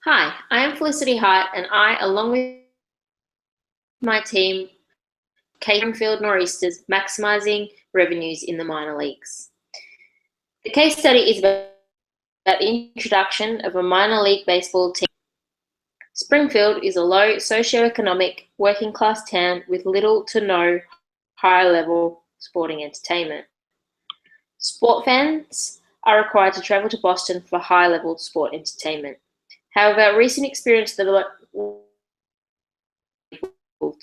Hi, I am Felicity Hart, and I, along with my team, Springfield Nor'easters, maximising revenues in the minor leagues. The case study is about the introduction of a minor league baseball team. Springfield is a low socioeconomic, working-class town with little to no high-level sporting entertainment. Sport fans are required to travel to Boston for high-level sport entertainment. However, recent experience developed to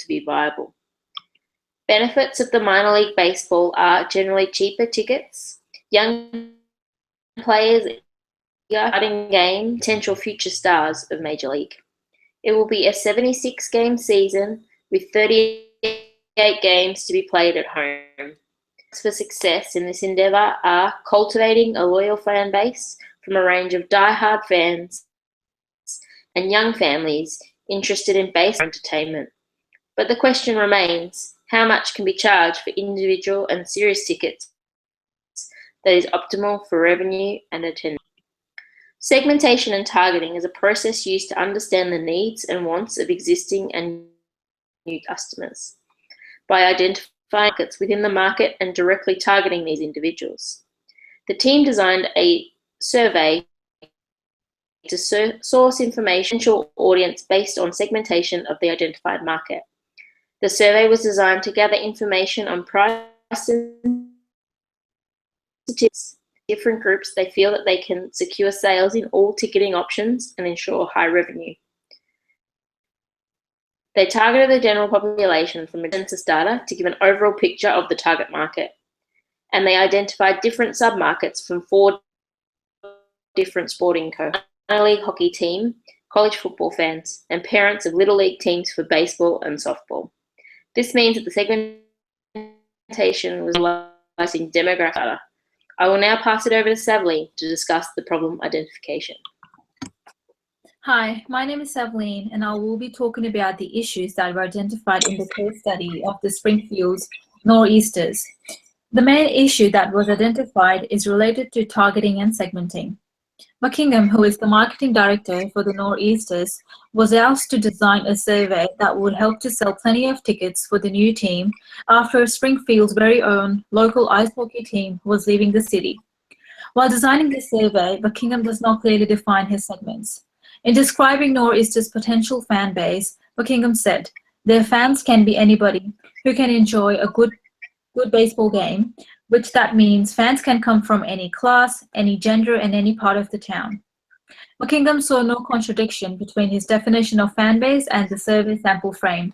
be viable. Benefits of the minor league baseball are generally cheaper tickets, young players, exciting game, potential future stars of Major League. It will be a 76-game season with 38 games to be played at home. For success in this endeavour are cultivating a loyal fan base from a range of die-hard fans and young families interested in baseball entertainment. But the question remains, how much can be charged for individual and series tickets that is optimal for revenue and attendance? Segmentation and targeting is a process used to understand the needs and wants of existing and new customers by identifying markets within the market and directly targeting these individuals. The team designed a survey to source information to audience based on segmentation of the identified market. The survey was designed to gather information on price sensitivities. Different groups, they feel that they can secure sales in all ticketing options and ensure high revenue. They targeted the general population from census data to give an overall picture of the target market. And they identified different sub-markets from 4 different sporting cohorts: minor league hockey team, college football fans, and parents of little league teams for baseball and softball. This means that the segmentation was utilizing demographic data. I will now pass it over to Savleen to discuss the problem identification. Hi, my name is Savleen, and I will be talking about the issues that were identified in the case study of the Springfield's Nor'easters. The main issue that was identified is related to targeting and segmenting. Buckingham, who is the marketing director for the Nor'easters, was asked to design a survey that would help to sell plenty of tickets for the new team after Springfield's very own local ice hockey team was leaving the city. While designing this survey, Buckingham does not clearly define his segments. In describing Nor'easters' potential fan base, Buckingham said, "Their fans can be anybody who can enjoy a good baseball game, which that means fans can come from any class, any gender, and any part of the town." Buckingham saw no contradiction between his definition of fan base and the survey sample frame.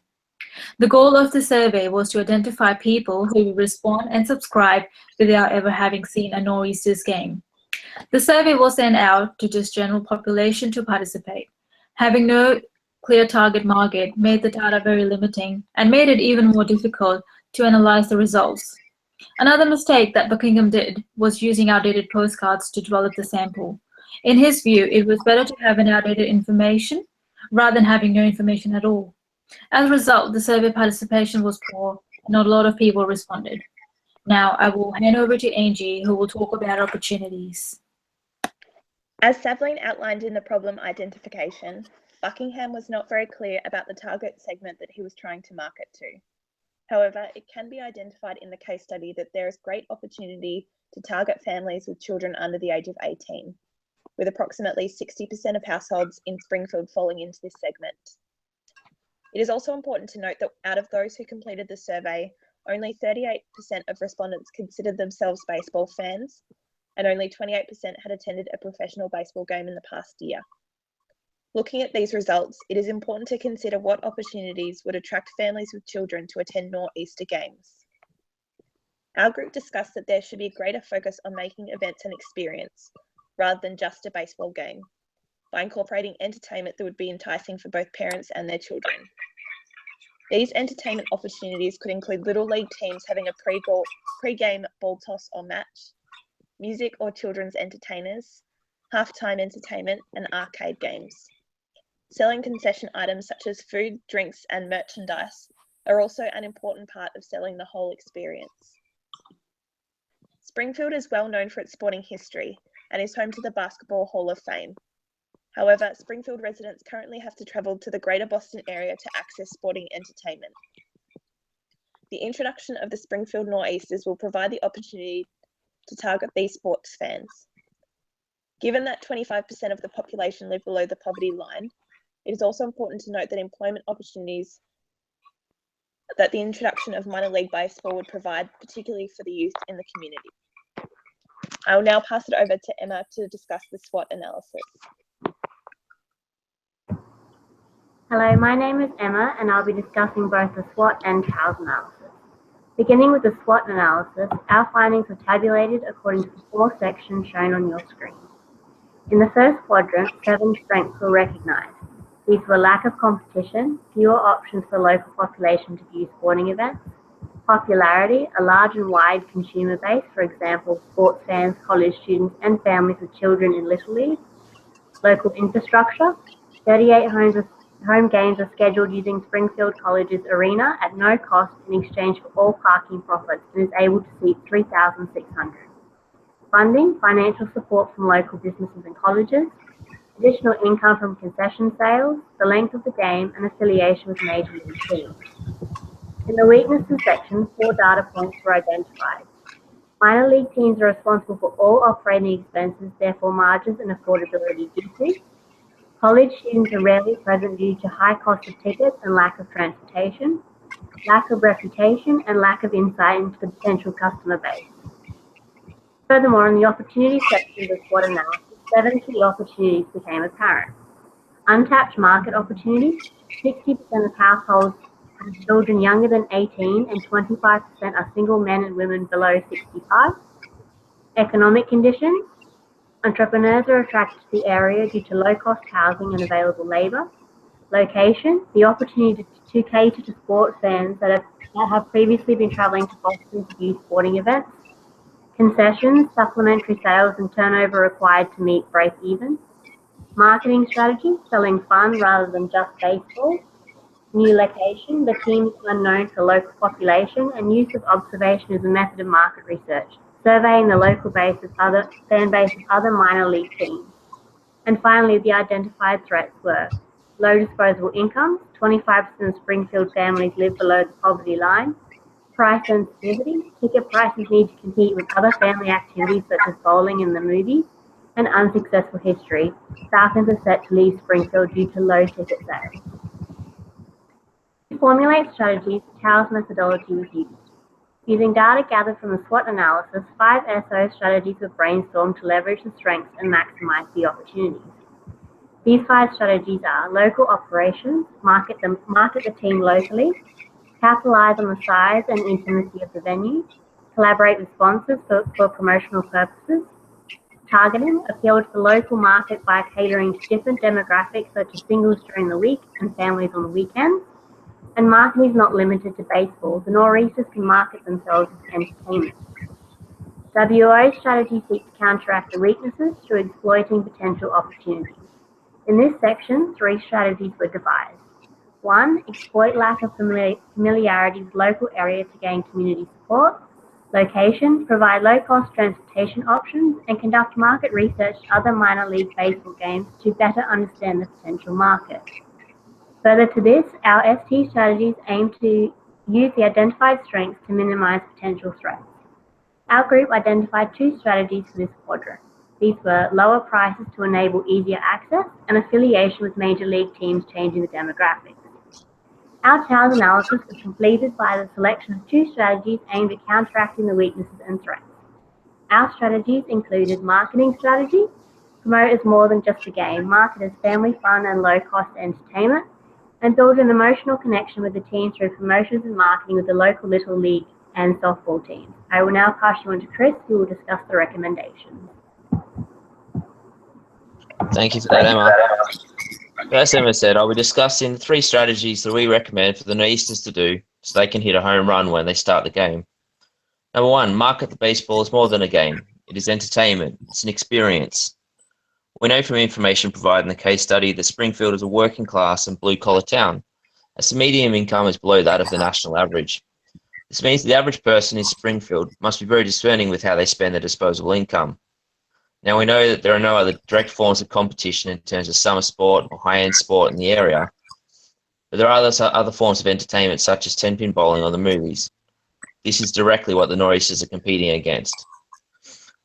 The goal of the survey was to identify people who would respond and subscribe without ever having seen a Nor'easters game. The survey was sent out to just general population to participate. Having no clear target market made the data very limiting and made it even more difficult to analyze the results. Another mistake that Buckingham did was using outdated postcards to develop the sample. In his view, it was better to have an outdated information rather than having no information at all. As a result, the survey participation was poor, and not a lot of people responded. Now I will hand over to Angie, who will talk about opportunities. As Savleen outlined in the problem identification, Buckingham was not very clear about the target segment that he was trying to market to. However, it can be identified in the case study that there is great opportunity to target families with children under the age of 18, with approximately 60% of households in Springfield falling into this segment. It is also important to note that out of those who completed the survey, only 38% of respondents considered themselves baseball fans, and only 28% had attended a professional baseball game in the past year. Looking at these results, it is important to consider what opportunities would attract families with children to attend Nor'easter games. Our group discussed that there should be a greater focus on making events an experience, rather than just a baseball game, by incorporating entertainment that would be enticing for both parents and their children. These entertainment opportunities could include Little League teams having a pre-game ball toss or match, music or children's entertainers, halftime entertainment, and arcade games. Selling concession items such as food, drinks, and merchandise are also an important part of selling the whole experience. Springfield is well known for its sporting history and is home to the Basketball Hall of Fame. However, Springfield residents currently have to travel to the Greater Boston area to access sporting entertainment. The introduction of the Springfield Nor'easters will provide the opportunity to target these sports fans. Given that 25% of the population live below the poverty line, it is also important to note that employment opportunities that the introduction of minor league baseball would provide, particularly for the youth in the community. I will now pass it over to Emma to discuss the SWOT analysis. Hello, my name is Emma and I'll be discussing both the SWOT and CALS analysis. Beginning with the SWOT analysis, our findings were tabulated according to the 4 sections shown on your screen. In the first quadrant, 7 strengths were recognised. These were lack of competition, fewer options for local population to view sporting events, popularity, a large and wide consumer base, for example, sports fans, college students and families with children in Little League, local infrastructure, 38 home games are scheduled using Springfield College's arena at no cost in exchange for all parking profits and is able to seat 3,600. Funding, financial support from local businesses and colleges, additional income from concession sales, the length of the game, and affiliation with major league teams. In the weaknesses section, 4 data points were identified. Minor league teams are responsible for all operating expenses, therefore margins and affordability decrease. College students are rarely present due to high cost of tickets and lack of transportation, lack of reputation, and lack of insight into the potential customer base. Furthermore, in the opportunity section of the SWOT analysis, 7 key opportunities became apparent. Untapped market opportunities, 60% of households have children younger than 18 and 25% are single men and women below 65. Economic conditions, entrepreneurs are attracted to the area due to low-cost housing and available labour. Location, the opportunity to cater to sports fans that have previously been travelling to Boston to view sporting events. Concessions, supplementary sales and turnover required to meet break-even. Marketing strategy, selling fun rather than just baseball. New location, the team is unknown to local population and use of observation as a method of market research, surveying the local fan base of other minor league teams. And finally, the identified threats were low disposable income, 25% of Springfield families live below the poverty line, price sensitivity, ticket prices need to compete with other family activities such as bowling and the movies, and unsuccessful history. Falcons are set to leave Springfield due to low ticket sales. To formulate strategies, CALS methodology was used. Using data gathered from the SWOT analysis, 5 SO strategies were brainstormed to leverage the strengths and maximize the opportunities. These 5 strategies are local operations, market the team locally, capitalize on the size and intimacy of the venue, collaborate with sponsors for promotional purposes, targeting, appeal to the local market by catering to different demographics such as singles during the week and families on the weekends, and marketing is not limited to baseball. The Nor'easters can market themselves as entertainment. WO strategy seeks to counteract the weaknesses through exploiting potential opportunities. In this section, 3 strategies were devised. 1. Exploit lack of familiarity with local area to gain community support. Location, provide low-cost transportation options and conduct market research to other minor league baseball games to better understand the potential market. Further to this, our ST strategies aim to use the identified strengths to minimize potential threats. Our group identified 2 strategies for this quadrant. These were lower prices to enable easier access and affiliation with major league teams changing the demographics. Our CALS analysis was completed by the selection of 2 strategies aimed at counteracting the weaknesses and threats. Our strategies included marketing strategy, promote as more than just a game, market as family fun and low-cost entertainment, and build an emotional connection with the team through promotions and marketing with the local Little League and softball teams. I will now pass you on to Chris, who will discuss the recommendations. Thank you for that, Emma. As Emma said, I'll be discussing 3 strategies that we recommend for the Nor'easters to do so they can hit a home run when they start the game. Number 1, market the baseball as more than a game. It is entertainment. It's an experience. We know from information provided in the case study that Springfield is a working class and blue-collar town, as the median income is below that of the national average. This means the average person in Springfield must be very discerning with how they spend their disposable income. Now, we know that there are no other direct forms of competition in terms of summer sport or high-end sport in the area, but there are other forms of entertainment such as 10-pin bowling or the movies. This is directly what the Nor'easters are competing against.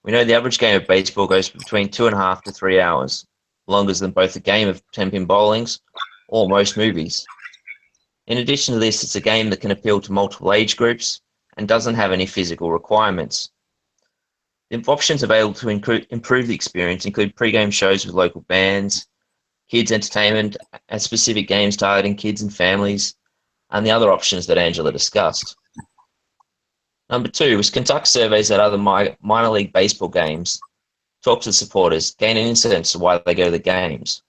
We know the average game of baseball goes between 2.5 to 3 hours, longer than both a game of 10-pin bowlings or most movies. In addition to this, it's a game that can appeal to multiple age groups and doesn't have any physical requirements. The options available to improve the experience include pre-game shows with local bands, kids entertainment, and specific games targeting kids and families, and the other options that Angela discussed. Number 2 was conduct surveys at other minor league baseball games, talk to the supporters, gain an insight to why they go to the games.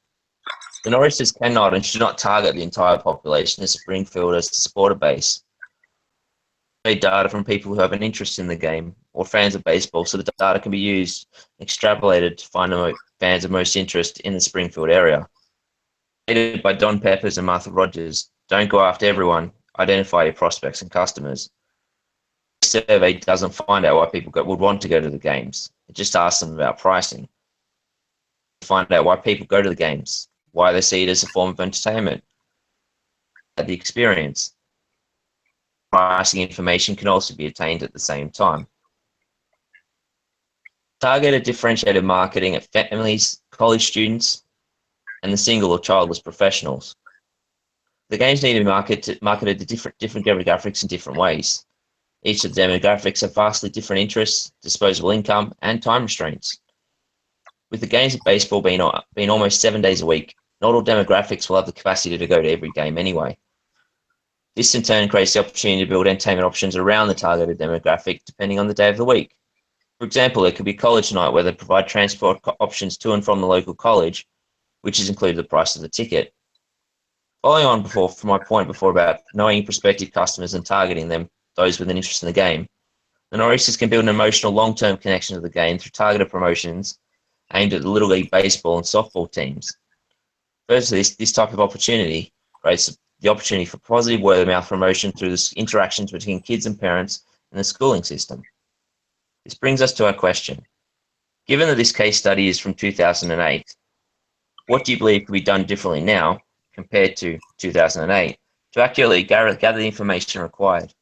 The Nor'easters cannot and should not target the entire population of Springfield as the supporter base. Data from people who have an interest in the game or fans of baseball, so the data can be used and extrapolated to find the fans of most interest in the Springfield area. Stated by Don Peppers and Martha Rogers, don't go after everyone, identify your prospects and customers. This survey doesn't find out why people would want to go to the games. It just asks them about pricing. Find out why people go to the games, why they see it as a form of entertainment, the experience. Pricing information can also be attained at the same time. Targeted differentiated marketing at families, college students, and the single or childless professionals. The games need to be marketed to different demographics in different ways. Each of the demographics have vastly different interests, disposable income, and time restraints. With the games of baseball being almost 7 days a week, not all demographics will have the capacity to go to every game anyway. This in turn creates the opportunity to build entertainment options around the targeted demographic depending on the day of the week. For example, there could be college night where they provide transport options to and from the local college, which is included the price of the ticket. Following on from my point before about knowing prospective customers and targeting them, those with an interest in the game, the Nor'easters can build an emotional long-term connection to the game through targeted promotions aimed at the Little League baseball and softball teams. Firstly, this type of opportunity creates the opportunity for positive word-of-mouth promotion through the interactions between kids and parents in the schooling system. This brings us to our question. Given that this case study is from 2008, what do you believe could be done differently now compared to 2008 to accurately gather the information required?